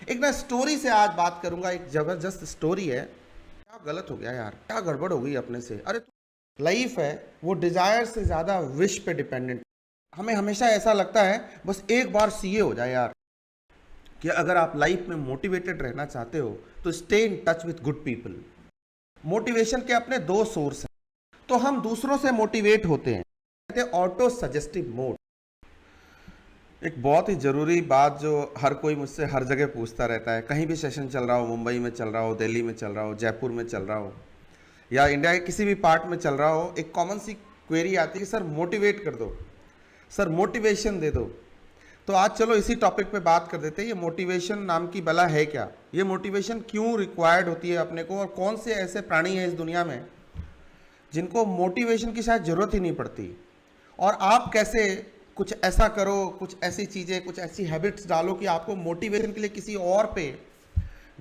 एक ना स्टोरी से आज बात करूंगा। एक जबरदस्त स्टोरी है। क्या गलत हो गया यार, क्या गड़बड़ हो गई अपने से। अरे लाइफ है वो डिजायर से ज्यादा विश पे डिपेंडेंट। हमें हमेशा ऐसा लगता है बस एक बार सीए हो जाए यार, कि अगर आप लाइफ में मोटिवेटेड रहना चाहते हो तो stay in touch with good people. Motivation के अपने दो सोर्स हैं। तो हम दूसरों से मोटिवेट होते हैं, कहते हैं ऑटो सजेस्टिव मोड। एक बहुत ही ज़रूरी बात जो हर कोई मुझसे हर जगह पूछता रहता है, कहीं भी सेशन चल रहा हो, मुंबई में चल रहा हो, दिल्ली में चल रहा हो, जयपुर में चल रहा हो, या इंडिया के किसी भी पार्ट में चल रहा हो, एक कॉमन सी क्वेरी आती है कि सर मोटिवेट कर दो, सर मोटिवेशन दे दो। तो आज चलो इसी टॉपिक पे बात कर देते हैं। ये मोटिवेशन नाम की बला है क्या, ये मोटिवेशन क्यों रिक्वायर्ड होती है अपने को, और कौन से ऐसे प्राणी हैं इस दुनिया में जिनको मोटिवेशन की शायद ज़रूरत ही नहीं पड़ती, और आप कैसे कुछ ऐसा करो, कुछ ऐसी चीज़ें, कुछ ऐसी हैबिट्स डालो कि आपको मोटिवेशन के लिए किसी और पे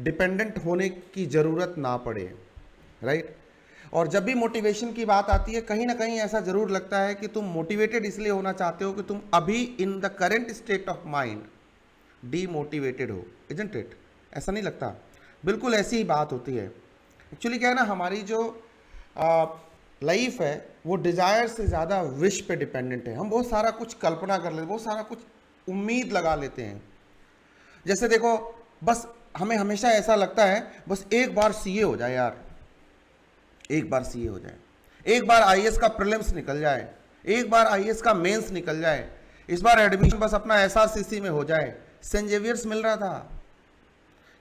डिपेंडेंट होने की ज़रूरत ना पड़े, राइट। और जब भी मोटिवेशन की बात आती है, कहीं ना कहीं ऐसा ज़रूर लगता है कि तुम मोटिवेटेड इसलिए होना चाहते हो कि तुम अभी in the current state of mind demotivated हो, इजंट इट? ऐसा नहीं लगता? बिल्कुल ऐसी ही बात होती है। एक्चुअली क्या है ना, हमारी जो लाइफ है वो डिज़ायर से ज़्यादा विश पे डिपेंडेंट है। हम बहुत सारा कुछ कल्पना कर लेते हैं, बहुत सारा कुछ उम्मीद लगा लेते हैं। जैसे देखो, बस हमें हमेशा ऐसा लगता है बस एक बार सीए हो जाए यार, एक बार सीए हो जाए, एक बार आईएएस का प्रीलिम्स निकल जाए, एक बार आईएएस का मेंस निकल जाए, इस बार एडमिशन बस अपना एसआरसीसी में हो जाए। सेंट जेवियर्स मिल रहा था,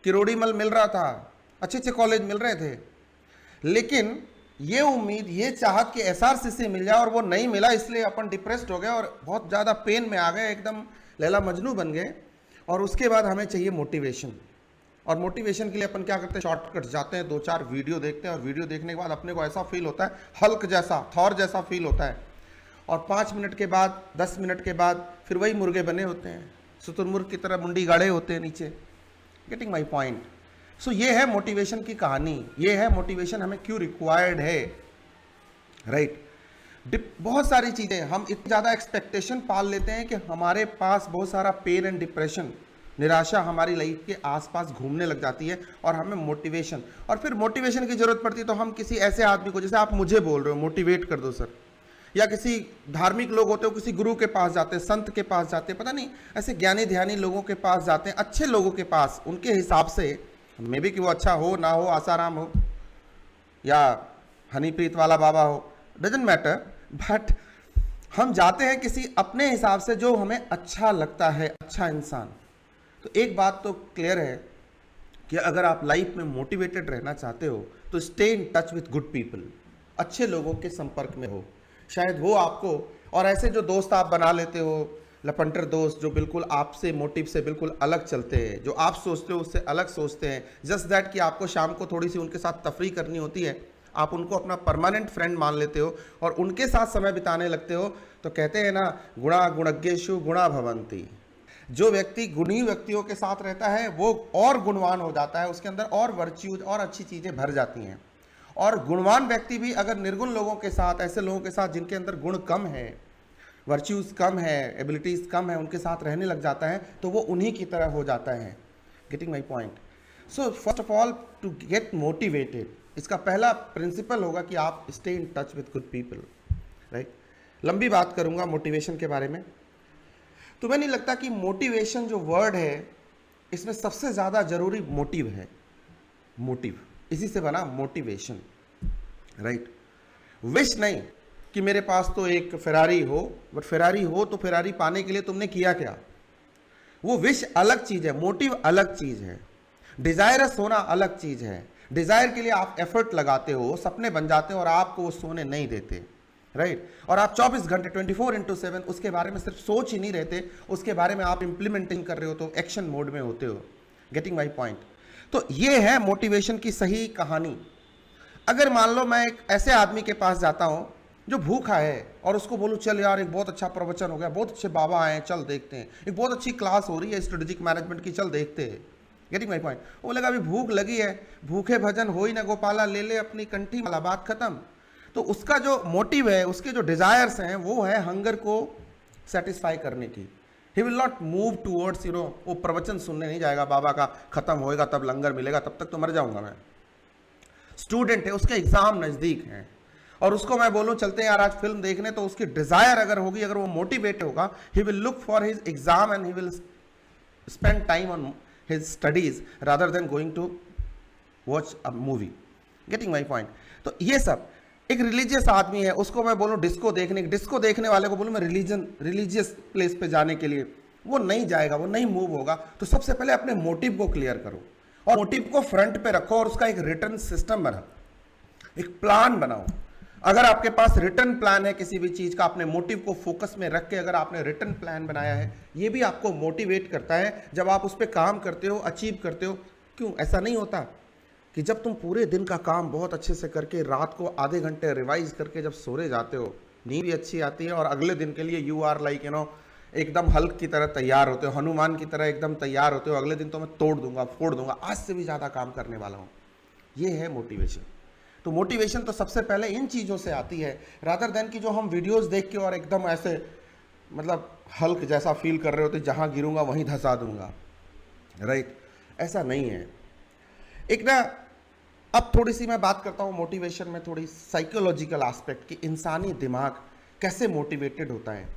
किरोड़ीमल मिल रहा था, अच्छे अच्छे कॉलेज मिल रहे थे, लेकिन ये उम्मीद, ये चाहत कि एसआरसीसी मिल जाए और वो नहीं मिला, इसलिए अपन डिप्रेस्ड हो गए और बहुत ज़्यादा पेन में आ गए, एकदम लैला मजनू बन गए। और उसके बाद हमें चाहिए मोटिवेशन, और मोटिवेशन के लिए अपन क्या करते हैं, शॉर्टकट जाते हैं, 2-4 वीडियो देखते हैं, और वीडियो देखने के बाद अपने को ऐसा फील होता है, हल्क जैसा, थॉर जैसा फील होता है, और 5 मिनट के बाद, 10 मिनट के बाद फिर वही मुर्गे बने होते हैं, शुतुरमुर्ग की तरह मुंडी गाड़े होते हैं नीचे। Getting my point? सो ये है मोटिवेशन की कहानी, ये है मोटिवेशन हमें क्यों रिक्वायर्ड है, राइट। बहुत सारी चीज़ें हम इतनी ज़्यादा एक्सपेक्टेशन पाल लेते हैं कि हमारे पास बहुत सारा पेन एंड डिप्रेशन, निराशा हमारी लाइफ के आसपास घूमने लग जाती है, और हमें मोटिवेशन, और फिर मोटिवेशन की ज़रूरत पड़ती है तो हम किसी ऐसे आदमी को, जैसे आप मुझे बोल रहे हो मोटिवेट कर दो सर, या किसी धार्मिक लोग होते हो, किसी गुरु के पास जाते हैं, संत के पास जाते हैं, पता नहीं ऐसे ज्ञानी ध्यानी लोगों के पास जाते हैं, अच्छे लोगों के पास, उनके हिसाब से मे भी कि वो अच्छा हो ना हो, आसाराम हो या हनीप्रीत वाला बाबा हो, डजेंट मैटर, बट हम जाते हैं किसी अपने हिसाब से जो हमें अच्छा लगता है, अच्छा इंसान। तो एक बात तो क्लियर है कि अगर आप लाइफ में मोटिवेटेड रहना चाहते हो तो stay in touch with good people, अच्छे लोगों के संपर्क में हो, शायद वो आपको, और ऐसे जो दोस्त आप बना लेते हो, लपंटर दोस्त जो बिल्कुल आपसे मोटिव से बिल्कुल अलग चलते हैं, जो आप सोचते हो उससे अलग सोचते हैं, जस्ट दैट कि आपको शाम को थोड़ी सी उनके साथ तफरी करनी होती है, आप उनको अपना परमानेंट फ्रेंड मान लेते हो और उनके साथ समय बिताने लगते हो। तो कहते हैं ना, गुणा गुणज्ञेषु गुणा भवन्ति। जो व्यक्ति गुणी व्यक्तियों के साथ रहता है वो और गुणवान हो जाता है, उसके अंदर और वर्च्यूज और अच्छी चीज़ें भर जाती हैं। और गुणवान व्यक्ति भी अगर निर्गुण लोगों के साथ, ऐसे लोगों के साथ जिनके अंदर गुण कम है, वर्च्यूज़ कम है, एबिलिटीज़ कम है, उनके साथ रहने लग जाता है तो वो उन्हीं की तरह हो जाता है। Getting my point? So first of all, to get motivated, इसका पहला प्रिंसिपल होगा कि आप stay in touch with good people, right. लंबी बात करूंगा मोटिवेशन के बारे में। तुम्हें नहीं लगता कि मोटिवेशन जो वर्ड है, इसमें सबसे ज़्यादा जरूरी मोटिव है? मोटिव, इसी से बना मोटिवेशन, राइट। विश नहीं कि मेरे पास तो एक फेरारी हो, बट फेरारी हो तो फेरारी पाने के लिए तुमने किया क्या? वो विश अलग चीज़ है, मोटिव अलग चीज़ है, डिज़ायरस होना अलग चीज़ है। डिज़ायर के लिए आप एफर्ट लगाते हो, सपने बन जाते हो और आपको वो सोने नहीं देते, राइट। और आप 24 घंटे 24/7 उसके बारे में सिर्फ सोच ही नहीं रहते, उसके बारे में आप इंप्लीमेंटिंग कर रहे हो, तो एक्शन मोड में होते हो। Getting my point? तो ये है मोटिवेशन की सही कहानी। अगर मान लो मैं एक ऐसे आदमी के पास जाता हूँ जो भूखा है और उसको बोलूँ चल यार एक बहुत अच्छा प्रवचन हो गया, बहुत अच्छे बाबा आए हैं, चल देखते हैं, एक बहुत अच्छी क्लास हो रही है स्ट्रेटेजिक मैनेजमेंट की, चल देखते हैं। Getting my point? वो बोलेगा अभी भूख लगी है, भूखे भजन हो ही ना गोपाला, ले ले अपनी कंठी वाला, बात खत्म। तो उसका जो मोटिव है, उसके जो डिज़ायर्स हैं, वो है हंगर को सेटिस्फाई करने की, he will not move towards वो प्रवचन सुनने नहीं जाएगा, बाबा का खत्म होएगा तब लंगर मिलेगा, तब तक तो मर जाऊंगा मैं। स्टूडेंट है, उसके एग्जाम नजदीक है, और उसको मैं बोलूं चलते हैं यार आज फिल्म देखने, तो उसकी डिजायर अगर होगी, अगर वो मोटिवेट होगा, he will look for his exam and he will spend time on his studies rather than going to watch a movie. Getting my point. तो ये सब एक रिलीजियस आदमी है, उसको मैं बोलूं डिस्को देखने वाले को बोलूं मैं रिलीजियस प्लेस पे जाने के लिए, वो नहीं जाएगा, वो नहीं मूव होगा। तो सबसे पहले अपने मोटिव को क्लियर करो, और मोटिव को फ्रंट पे रखो, और उसका एक रिटर्न सिस्टम बनाओ, एक प्लान बनाओ। अगर आपके पास रिटर्न प्लान है किसी भी चीज का, अपने मोटिव को फोकस में रख के अगर आपने रिटर्न प्लान बनाया है, ये भी आपको मोटिवेट करता है जब आप उस पर काम करते हो, अचीव करते हो। क्यों ऐसा नहीं होता कि जब तुम पूरे दिन का काम बहुत अच्छे से करके रात को आधे घंटे रिवाइज करके जब सोने जाते हो, नींद भी अच्छी आती है, और अगले दिन के लिए यू आर लाइक एकदम हल्क की तरह तैयार होते हो, हनुमान की तरह एकदम तैयार होते हो, अगले दिन तो मैं तोड़ दूंगा, फोड़ दूंगा, आज से भी ज़्यादा काम करने वाला हूँ। ये है मोटिवेशन। तो मोटिवेशन तो सबसे पहले इन चीज़ों से आती है, रादर देन कि जो हम वीडियोस देख के और एकदम ऐसे मतलब हल्क जैसा फील कर रहे होते, जहाँ गिरूंगा वहीं धंसा दूंगा, राइट? ऐसा नहीं है। एक ना अब थोड़ी सी मैं बात करता हूँ मोटिवेशन में, थोड़ी साइकोलॉजिकल एस्पेक्ट कि इंसानी दिमाग कैसे मोटिवेटेड होता है।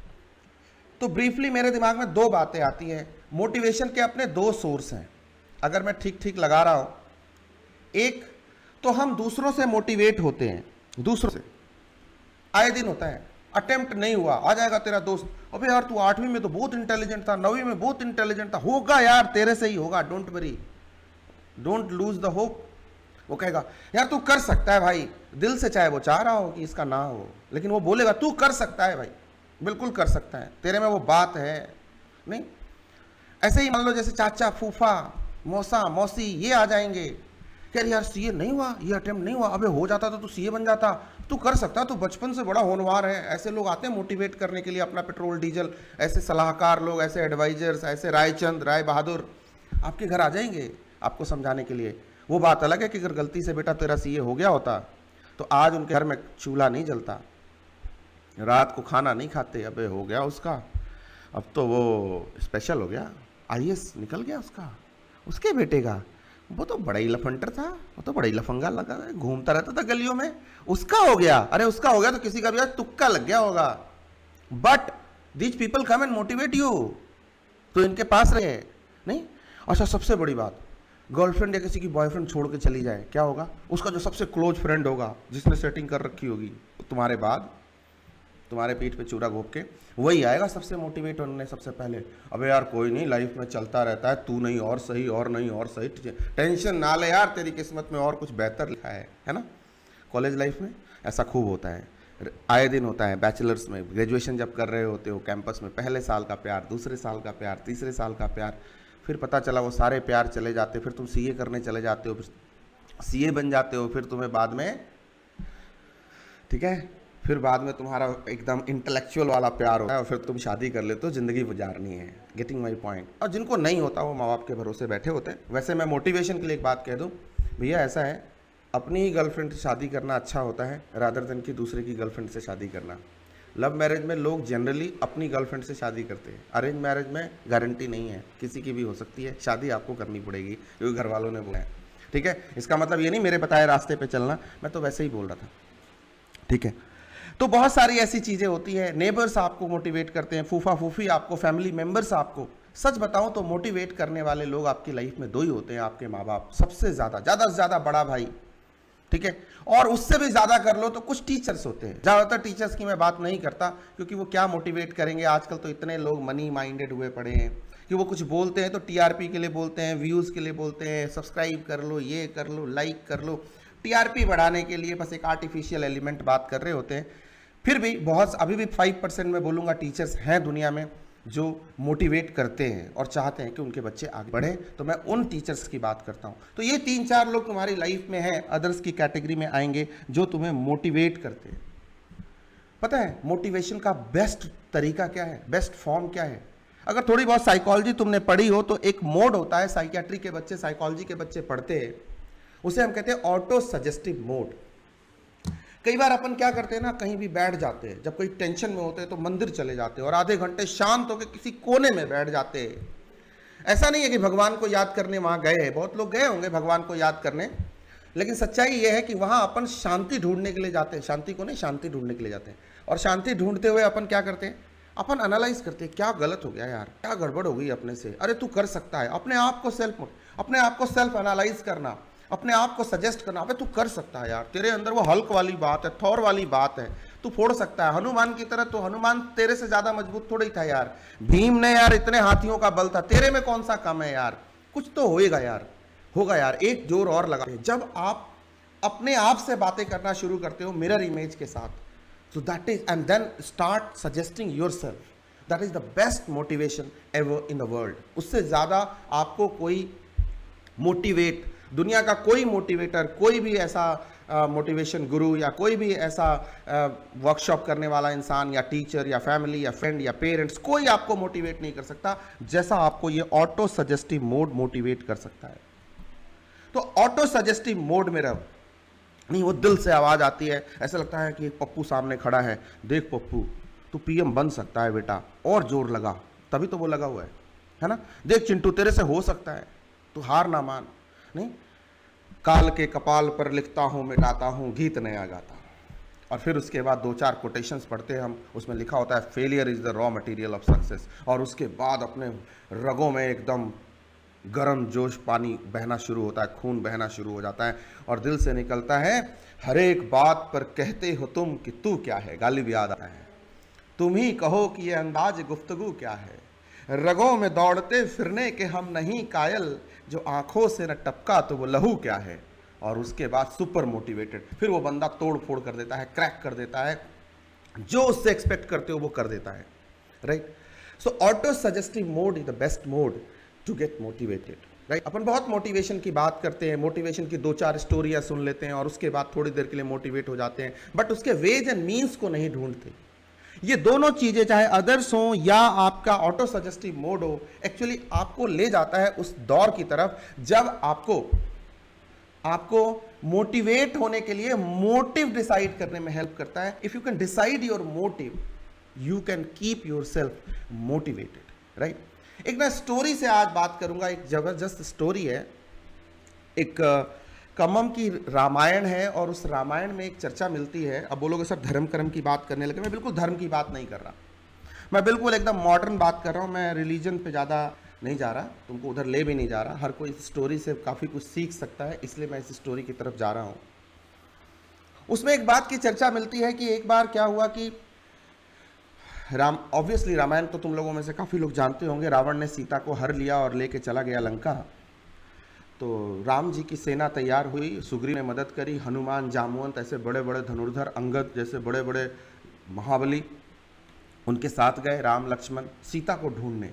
तो ब्रीफली मेरे दिमाग में दो बातें आती हैं। मोटिवेशन के अपने दो सोर्स हैं, अगर मैं ठीक ठीक लगा रहा हूँ। एक तो हम दूसरों से मोटिवेट होते हैं, दूसरों से आए दिन होता है, अटेम्प्ट नहीं हुआ, आ जाएगा तेरा दोस्त, अबे यार तू 8वीं में तो बहुत इंटेलिजेंट था, 9वीं में बहुत इंटेलिजेंट था, होगा यार तेरे से ही होगा, don't worry, don't lose the hope. वो कहेगा यार तू कर सकता है भाई, दिल से चाहे वो चाह रहा हो कि इसका ना हो, लेकिन वो बोलेगा तू कर सकता है भाई, बिल्कुल कर सकता है, तेरे में वो बात है। नहीं, ऐसे ही मान लो जैसे चाचा, फूफा, मौसा, मौसी ये आ जाएंगे, कह रही यार सीए नहीं हुआ, ये अटेम्प्ट नहीं हुआ, अबे हो जाता तो तू सीए बन जाता, तू कर सकता, तू बचपन से बड़ा होनहार है। ऐसे लोग आते हैं मोटिवेट करने के लिए, अपना पेट्रोल डीजल, ऐसे सलाहकार लोग, ऐसे एडवाइजर्स, ऐसे रायचंद, राय बहादुर आपके घर आ जाएंगे आपको समझाने के लिए। वो बात अलग है कि अगर गलती से बेटा तेरा सीए हो गया होता तो आज उनके घर में चूल्हा नहीं जलता, रात को खाना नहीं खाते, अबे हो गया उसका, अब तो वो स्पेशल हो गया, आईएएस निकल गया उसका, उसके बेटे का, वो तो बड़ा ही लफंटर था, वो तो बड़ा ही लफंगा लगा घूमता रहता था गलियों में, उसका हो गया। अरे उसका हो गया तो किसी का भी आज तुक्का लग गया होगा। But these people come and motivate you, तो इनके पास रहे नहीं। अच्छा सबसे बड़ी बात, गर्लफ्रेंड या किसी की बॉयफ्रेंड छोड़ के चली जाए, क्या होगा? उसका जो सबसे क्लोज फ्रेंड होगा, जिसने सेटिंग कर रखी होगी, तुम्हारे बाद तुम्हारे पीठ पे चूड़ा घोप के वही आएगा सबसे मोटिवेट होने सबसे पहले। अबे यार कोई नहीं, लाइफ में चलता रहता है, तू नहीं और सही, और नहीं और सही, टेंशन ना ले यार, तेरी किस्मत में और कुछ बेहतर लिखा है ना। कॉलेज लाइफ में ऐसा खूब होता है, आए दिन होता है। बैचलर्स में, ग्रेजुएशन जब कर रहे होते हो कैंपस में, पहले साल का प्यार, दूसरे साल का प्यार, तीसरे साल का प्यार, फिर पता चला वो सारे प्यार चले जाते, फिर तुम सीए करने चले जाते हो, फिर सीए बन जाते हो, फिर तुम्हें बाद में, ठीक है, फिर बाद में तुम्हारा एकदम इंटेलेक्चुअल वाला प्यार होता है, और फिर तुम शादी कर लेते हो, जिंदगी गुजारनी है। Getting my point. और जिनको नहीं होता वो माँ बाप के भरोसे बैठे होते हैं। वैसे मैं मोटिवेशन के लिए एक बात कह दूँ भैया, ऐसा है, अपनी ही गर्लफ्रेंड से शादी करना अच्छा होता है रादर देन कि दूसरे की गर्लफ्रेंड से शादी करना। लव मैरिज में लोग जनरली अपनी गर्लफ्रेंड से शादी करते हैं, अरेंज मैरिज में गारंटी नहीं है, किसी की भी हो सकती है, शादी आपको करनी पड़ेगी क्योंकि घर वालों ने बोला है। ठीक है, इसका मतलब ये नहीं मेरे बताए रास्ते पे चलना, मैं तो वैसे ही बोल रहा था। ठीक है, तो बहुत सारी ऐसी चीज़ें होती है, नेबर्स आपको मोटिवेट करते हैं, फूफा फूफी आपको, फैमिली मेंबर्स आपको। सच बताऊं तो मोटिवेट करने वाले लोग आपकी लाइफ में दो ही होते हैं, आपके माँ बाप सबसे ज़्यादा से ज़्यादा बड़ा भाई, ठीक है, और उससे भी ज़्यादा कर लो तो कुछ टीचर्स होते हैं। ज़्यादातर टीचर्स की मैं बात नहीं करता, क्योंकि वो क्या मोटिवेट करेंगे। आजकल तो इतने लोग मनी माइंडेड हुए पड़े हैं कि वो कुछ बोलते हैं तो टीआरपी के लिए बोलते हैं, व्यूज़ के लिए बोलते हैं, सब्सक्राइब कर लो, ये कर लो, लाइक कर लो, टीआरपी बढ़ाने के लिए बस एक आर्टिफिशियल एलिमेंट बात कर रहे होते हैं। फिर भी बहुत, अभी भी 5% में बोलूँगा टीचर्स हैं दुनिया में जो मोटिवेट करते हैं और चाहते हैं कि उनके बच्चे आगे बढ़े, तो मैं उन टीचर्स की बात करता हूँ। तो ये 3-4 लोग तुम्हारी लाइफ में हैं, अदर्स की कैटेगरी में आएंगे जो तुम्हें मोटिवेट करते हैं। पता है मोटिवेशन का बेस्ट तरीका क्या है, बेस्ट फॉर्म क्या है? अगर थोड़ी बहुत साइकोलॉजी तुमने पढ़ी हो तो एक मोड होता है, साइकियाट्री के बच्चे, साइकोलॉजी के बच्चे पढ़ते हैं, उसे हम कहते हैं ऑटो सजेस्टिव मोड। कई बार अपन क्या करते हैं ना, कहीं भी बैठ जाते हैं, जब कोई टेंशन में होते हैं तो मंदिर चले जाते हैं और आधे घंटे शांत होकर किसी कोने में बैठ जाते हैं। ऐसा नहीं है कि भगवान को याद करने वहां गए हैं, बहुत लोग गए होंगे भगवान को याद करने, लेकिन सच्चाई यह है कि वहां अपन शांति ढूंढने के लिए जाते हैं, शांति को नहीं, शांति ढूंढने के लिए जाते हैं। और शांति ढूंढते हुए अपन क्या करते हैं, अपन एनालाइज करते हैं, क्या गलत हो गया यार, क्या गड़बड़ हो गई अपने से, अरे तू कर सकता है। अपने आप को सेल्फ एनालाइज करना, अपने आप को सजेस्ट करना, अबे तू कर सकता है यार, तेरे अंदर वो हल्क वाली बात है, थॉर वाली बात है, तू फोड़ सकता है। हनुमान की तरह, तो हनुमान तेरे से ज्यादा मजबूत थोड़ा ही था यार, भीम ने यार इतने हाथियों का बल था, तेरे में कौन सा कम है यार, कुछ तो होएगा यार, होगा यार, एक जोर और लगा। जब आप अपने आप से बातें करना शुरू करते हो मिरर इमेज के साथ, so that is, and then start suggesting yourself, that is the best motivation ever in the world। उससे ज़्यादा आपको कोई मोटिवेट, दुनिया का कोई मोटिवेटर, कोई भी ऐसा मोटिवेशन गुरु या कोई भी ऐसा वर्कशॉप करने वाला इंसान या टीचर या फैमिली या फ्रेंड या पेरेंट्स, कोई आपको मोटिवेट नहीं कर सकता जैसा आपको ये ऑटो सजेस्टिव मोड मोटिवेट कर सकता है। तो ऑटो सजेस्टिव मोड में रहो, नहीं वो दिल से आवाज़ आती है, ऐसा लगता है कि एक पप्पू सामने खड़ा है, देख पप्पू तू पीएम बन सकता है बेटा, और जोर लगा, तभी तो वो लगा हुआ है ना। देख चिंटू तेरे से हो सकता है, तू हार ना मान, नहीं काल के कपाल पर लिखता हूँ मिटाता हूँ गीत नया गाता। और फिर उसके बाद 2-4 कोटेशंस पढ़ते हैं हम, उसमें लिखा होता है failure is the raw material of success. और उसके बाद अपने रगों में एकदम गर्म जोश पानी बहना शुरू होता है, खून बहना शुरू हो जाता है और दिल से निकलता है, हर एक बात पर कहते हो तुम कि तू क्या है। गालिब याद आता है, तुम ही कहो कि ये अंदाज गुफ्तगू क्या है, रगों में दौड़ते फिरने के हम नहीं कायल, जो आंखों से न टपका तो वो लहू क्या है। और उसके बाद सुपर मोटिवेटेड, फिर वो बंदा तोड़ फोड़ कर देता है, क्रैक कर देता है, जो उससे एक्सपेक्ट करते हो वो कर देता है, right. So auto suggestive mode is the best mode to get motivated, right. अपन बहुत मोटिवेशन की बात करते हैं, मोटिवेशन की 2-4 स्टोरियां सुन लेते हैं और उसके बाद थोड़ी देर के लिए मोटिवेट हो जाते हैं, बट उसके वेज एंड मीन्स को नहीं ढूंढते। ये दोनों चीजें, चाहे अदर्स हो या आपका ऑटो सजेस्टिव मोड हो, एक्चुअली आपको ले जाता है उस दौर की तरफ जब आपको मोटिवेट होने के लिए मोटिव डिसाइड करने में हेल्प करता है। If you can decide your motive, you can keep your self motivated, right. एक ना स्टोरी से आज बात करूंगा, एक जबरदस्त स्टोरी है। एक कम्मम की रामायण है और उस रामायण में एक चर्चा मिलती है। अब बोलोगे सर धर्म कर्म की बात करने लगे, मैं बिल्कुल धर्म की बात नहीं कर रहा, मैं बिल्कुल एकदम मॉडर्न बात कर रहा हूँ। मैं रिलीजन पे ज़्यादा नहीं जा रहा, तुमको उधर ले भी नहीं जा रहा। हर कोई इस स्टोरी से काफ़ी कुछ सीख सकता है, इसलिए मैं इस स्टोरी की तरफ जा रहा हूँ। उसमें एक बात की चर्चा मिलती है कि एक बार क्या हुआ कि ऑब्वियसली रामायण तो तुम लोगों में से काफ़ी लोग जानते होंगे। रावण ने सीता को हर लिया और लेके चला गया लंका। तो राम जी की सेना तैयार हुई, सुग्रीव ने मदद करी, हनुमान, जामवंत ऐसे बड़े बड़े धनुर्धर, अंगद जैसे बड़े बड़े महाबली उनके साथ गए राम लक्ष्मण सीता को ढूंढने।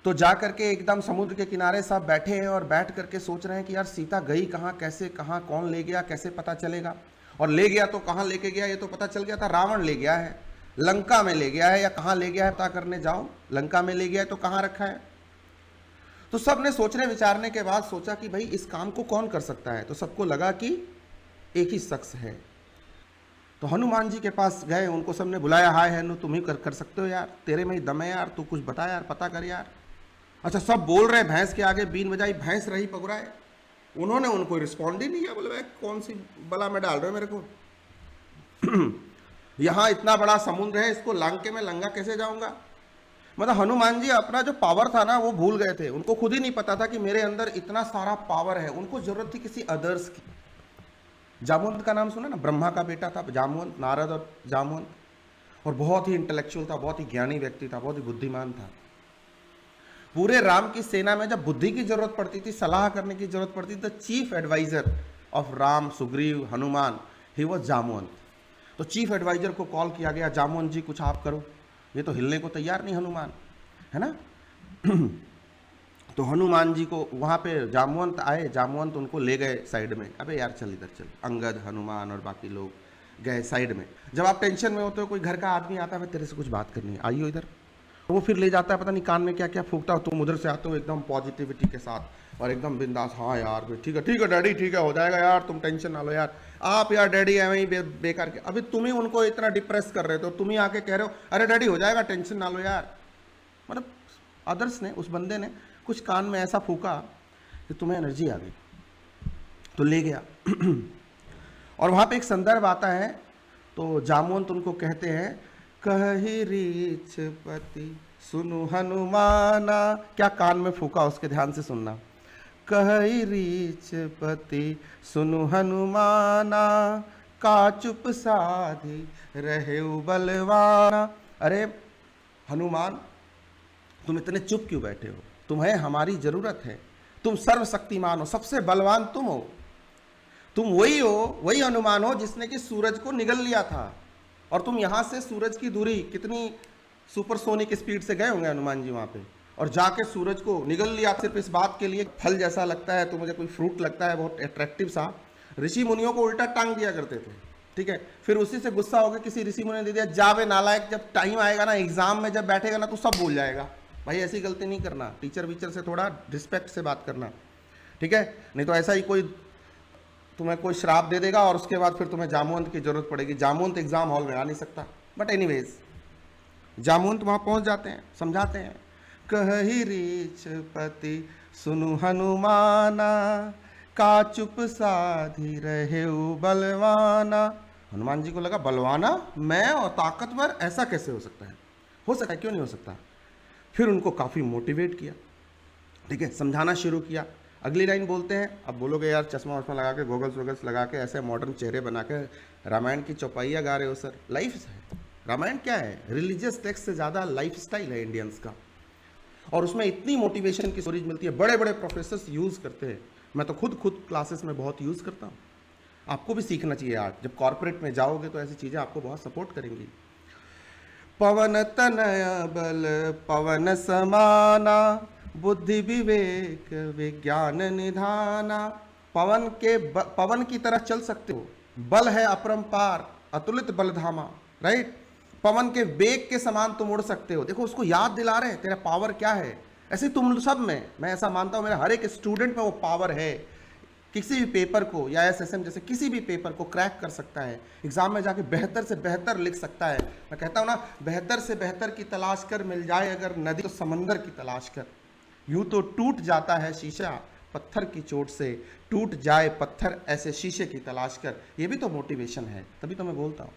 तो जा करके एकदम समुद्र के किनारे सब बैठे हैं और बैठ करके सोच रहे हैं कि यार सीता गई कहाँ, कैसे, कहाँ, कौन ले गया, कैसे पता चलेगा। और ले गया तो कहाँ लेके गया ये तो पता चल गया था, रावण ले गया है, लंका में ले गया है या कहाँ ले गया है पता करने जाओ। लंका में ले गया है तो कहाँ रखा है। तो सब ने सोचने विचारने के बाद सोचा कि भाई इस काम को कौन कर सकता है। तो सबको लगा कि एक ही शख्स है। तो हनुमान जी के पास गए, उनको सबने बुलाया, हाय हनु तुम ही कर सकते हो यार, तेरे में ही दम है यार, तू कुछ बता यार, पता कर यार। अच्छा सब बोल रहे हैं, भैंस के आगे बीन बजाई, भैंस रही पकड़ाए। उन्होंने उनको रिस्पॉन्ड ही नहीं किया, बोले भाई कौन सी बला में डाल रहे हो मेरे को यहाँ इतना बड़ा समुद्र है, इसको लांके में लंगा कैसे जाऊंगा। मतलब हनुमान जी अपना जो पावर था ना वो भूल गए थे। उनको खुद ही नहीं पता था कि मेरे अंदर इतना सारा पावर है। उनको जरूरत थी किसी अदर्स की। जामवंत का नाम सुना ना, ब्रह्मा का बेटा था जामवंत, नारद और जामवंत, और बहुत ही इंटेलेक्चुअल था, बहुत ही ज्ञानी व्यक्ति था, बहुत ही बुद्धिमान था। पूरे राम की सेना में जब बुद्धि की जरूरत पड़ती थी, सलाह करने की जरूरत पड़ती थी, तो chief adviser of Ram, Sugriv, Hanuman, he was Jamvant. तो चीफ एडवाइजर को कॉल किया गया, जामवंत जी कुछ आप करो, ये तो हिलने को तैयार नहीं हनुमान, है ना। तो हनुमान जी को वहाँ पे जामवंत आए, जामवंत उनको ले गए साइड में, अबे यार चल इधर चल। अंगद, हनुमान और बाकी लोग गए साइड में। जब आप टेंशन में होते हो, कोई घर का आदमी आता है, मैं तेरे से कुछ बात करनी है, आइयो इधर, तो वो फिर ले जाता है, पता नहीं कान में क्या क्या फूकता हो, तुम उधर से आते हो एकदम पॉजिटिविटी के साथ, और एकदम बिंदास, हाँ यार ठीक है डैडी, ठीक है हो जाएगा यार, तुम टेंशन ना लो यार, आप यार डैडी एवं ही बेकार के, अभी तुम ही उनको इतना डिप्रेस कर रहे थे, तुम ही आके कह रहे हो अरे डैडी हो जाएगा, टेंशन ना लो यार। मतलब अदर्स ने, उस बंदे ने कुछ कान में ऐसा फूका कि तुम्हें एनर्जी आ गई, तो ले गया। और वहाँ पे एक संदर्भ आता है, तो जामवंत उनको कहते हैं, कही रीछ पति सुनु हनुमाना, क्या कान में फूका उसके ध्यान से सुनना, कही रीछ पति सुनु हनुमाना, का चुप साधी रहे बलवाना। अरे हनुमान, तुम इतने चुप क्यों बैठे हो, तुम्हें हमारी जरूरत है, तुम सर्वशक्तिमान हो, सबसे बलवान तुम हो, तुम वही हो, वही हनुमान हो जिसने कि सूरज को निगल लिया था। और तुम यहां से सूरज की दूरी कितनी सुपरसोनिक स्पीड से गए होंगे हनुमान जी वहां पे, और जाके सूरज को निगल लिया सिर्फ इस बात के लिए, फल जैसा लगता है तो मुझे कोई फ्रूट लगता है बहुत अट्रैक्टिव सा, ऋषि मुनियों को उल्टा टांग दिया करते थे, ठीक है। फिर उसी से गुस्सा होकर किसी ऋषि मुनि ने दे दिया, जावे नालायक, जब टाइम आएगा ना एग्जाम में जब बैठेगा ना तो सब भूल जाएगा। भाई ऐसी गलती नहीं करना, टीचर वीचर से थोड़ा रिस्पेक्ट से बात करना, ठीक है, नहीं तो ऐसा ही कोई तुम्हें कोई श्राप दे देगा और उसके बाद फिर तुम्हें जामवंत की जरूरत पड़ेगी। जामवंत एग्जाम हॉल में आ नहीं सकता, बट एनीवेज जामवंत वहां पहुंच जाते हैं, समझाते हैं, कही रीछ पति सुनु हनुमाना, का चुप साधी रहे बलवाना। हनुमान जी को लगा बलवाना, मैं और ताकतवर, ऐसा कैसे हो सकता है, क्यों नहीं हो सकता। फिर उनको काफ़ी मोटिवेट किया, ठीक है, समझाना शुरू किया। अगली लाइन बोलते हैं, अब बोलोगे यार चश्मा वश्मा लगा के, गोगल्स वोगल्स लगा के, ऐसे मॉडर्न चेहरे बना के रामायण की चौपाइयाँ गा रहे हो सर। लाइफ है रामायण, क्या है, रिलीजियस टेक्स्ट से ज़्यादा लाइफ स्टाइल है इंडियंस का, और उसमें इतनी मोटिवेशन की स्टोरीज मिलती है, बड़े बड़े प्रोफेसर्स यूज़ करते हैं, मैं तो खुद क्लासेस में बहुत यूज़ करता हूँ। आपको भी सीखना चाहिए आर्ट, जब कॉर्पोरेट में जाओगे तो ऐसी चीज़ें आपको बहुत सपोर्ट करेंगी। पवन तनय बल पवन समाना, बुद्धि विवेक विज्ञान निधाना। पवन की तरह चल सकते हो, बल है अपरंपार अतुलित बलधामा, राइट। पवन के वेग के समान तुम उड़ सकते हो। देखो उसको याद दिला रहे हैं तेरा पावर क्या है। ऐसे तुम सब में, मैं ऐसा मानता हूं मेरे हर एक स्टूडेंट में वो पावर है, किसी भी पेपर को या एसएसएम जैसे किसी भी पेपर को क्रैक कर सकता है, एग्जाम में जाके बेहतर से बेहतर लिख सकता है। मैं कहता हूं ना, बेहतर से बेहतर की तलाश कर, मिल जाए अगर नदी तो समंदर की तलाश कर। यूं तो टूट जाता है शीशा पत्थर की चोट से, टूट जाए पत्थर ऐसे शीशे की तलाश कर। ये भी तो मोटिवेशन है, तभी तो मैं बोलता हूं।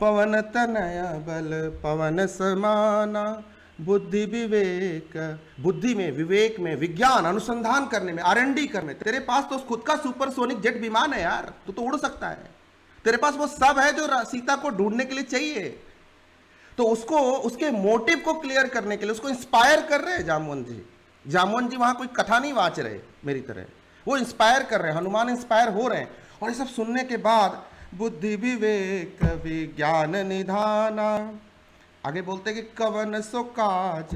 पवन तनय बल पवन समाना, बुद्धि विवेक, बुद्धि में, विवेक में, विज्ञान अनुसंधान करने में, R&D करने। तेरे पास तो खुद का सुपरसोनिक जेट विमान है यार, तू तो उड़ सकता है। तेरे पास वो सब है जो सीता को ढूंढने के लिए चाहिए। तो उसको, उसके मोटिव को क्लियर करने के लिए उसको इंस्पायर कर रहे हैं जामवंत जी। जामवंत जी वहां कोई कथा नहीं वाच रहे मेरी तरह, वो इंस्पायर कर रहे हैं, हनुमान इंस्पायर हो रहे हैं। और ये सब सुनने के बाद बुद्धि विवेक विज्ञान निधाना, आगे बोलते कि कवन सो काज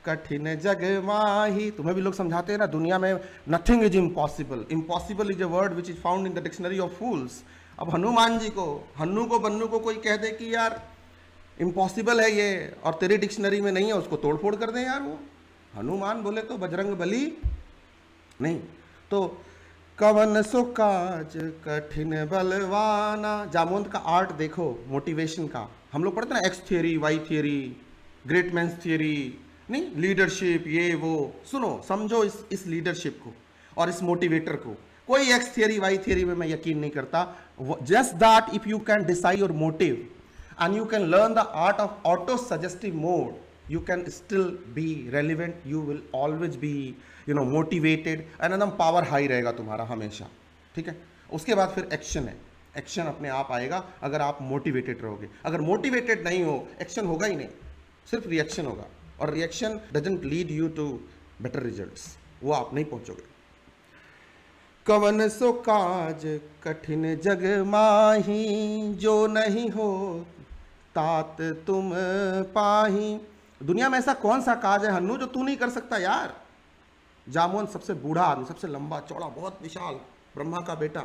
कठिन जग माही। तुम्हें भी लोग समझाते हैं ना, दुनिया में nothing is impossible, impossible is a word which is found in the dictionary of fools. अब हनुमान जी को, हन्नू को बन्नू को कोई कह दे कि यार इम्पॉसिबल है ये और तेरी डिक्शनरी में नहीं है, उसको तोड़ फोड़ कर दे यार। वो हनुमान बोले तो बजरंग बली नहीं। तो कवन सो काज कठिन बलवाना। जामवंत का आर्ट देखो, मोटिवेशन का। हम लोग पढ़ते ना X theory, Y theory, great man's theory, नहीं लीडरशिप, ये वो। सुनो, समझो इस लीडरशिप को और इस मोटिवेटर को। कोई एक्स थियरी वाई थियरी में मैं यकीन नहीं करता। Just that if you can decide your motive and you can learn the art of auto suggestive mode, you can still be relevant, you will always be motivated and एकदम power high रहेगा तुम्हारा हमेशा, ठीक है। उसके बाद फिर action है, एक्शन अपने आप आएगा अगर आप मोटिवेटेड रहोगे। अगर मोटिवेटेड नहीं हो, एक्शन होगा ही नहीं, सिर्फ रिएक्शन होगा, और reaction doesn't lead you to better results, वो आप नहीं पहुंचोगे। कवन सो काज कठिन जग माही, जो नहीं हो तात तुम पाही। दुनिया में ऐसा कौन सा काज है हन्नू जो तू नहीं कर सकता यार। जामवंत सबसे बूढ़ा आदमी, सबसे लंबा चौड़ा, बहुत विशाल, ब्रह्मा का बेटा,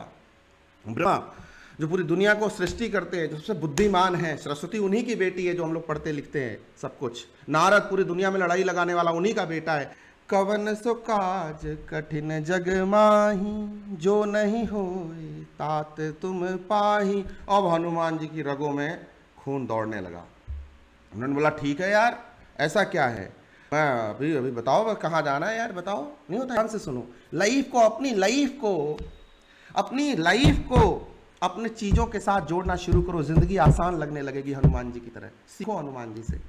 ब्रह्मा जो पूरी दुनिया को सृष्टि करते हैं, जो सबसे बुद्धिमान है। सरस्वती उन्हीं की बेटी है, जो हम लोग पढ़ते लिखते हैं सब कुछ। नारद पूरी दुनिया में लड़ाई लगाने वाला उन्हीं का बेटा है। कवन सो काज कठिन जग माही, जो नहीं होए तात तुम पाही। अब हनुमान जी की रगों में खून दौड़ने लगा। उन्होंने बोला ठीक है यार, ऐसा क्या है, मैं अभी अभी बताओ कहाँ जाना है यार, बताओ। नहीं होता, ध्यान से सुनो। अपनी लाइफ को अपने चीजों के साथ जोड़ना शुरू करो, जिंदगी आसान लगने लगेगी हनुमान जी की तरह। सीखो हनुमान जी से।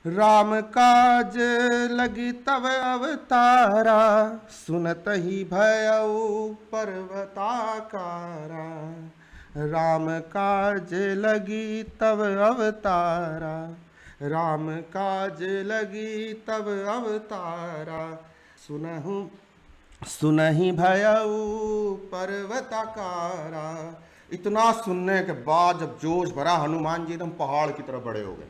राम काज लगी तब अवतारा, सुनत ही भयउ पर्वताकारा। राम काज लगी तब अवतारा, राम काज लगी तब अवतारा। सुनहि भयउ पर्वताकारा। इतना सुनने के बाद जब जोश भरा, हनुमान जी एकदम पहाड़ की तरफ बड़े हो गए।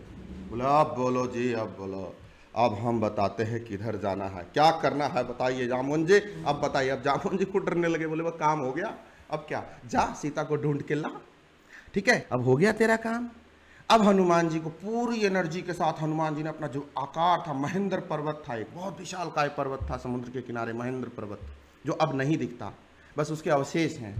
बोला अब बोलो जी, अब बोलो, अब हम बताते हैं किधर जाना है, क्या करना है बताइए जामुन जी, अब बताइए। अब जामुन जी खुद डरने लगे, बोले वो काम हो गया, अब क्या, जा सीता को ढूंढ के ला, ठीक है, अब हो गया तेरा काम। अब हनुमान जी को पूरी एनर्जी के साथ हनुमान जी ने अपना जो आकार था, महेंद्र पर्वत था, एक बहुत विशालकाय पर्वत था समुद्र के किनारे, महेंद्र पर्वत, जो अब नहीं दिखता, बस उसके अवशेष हैं।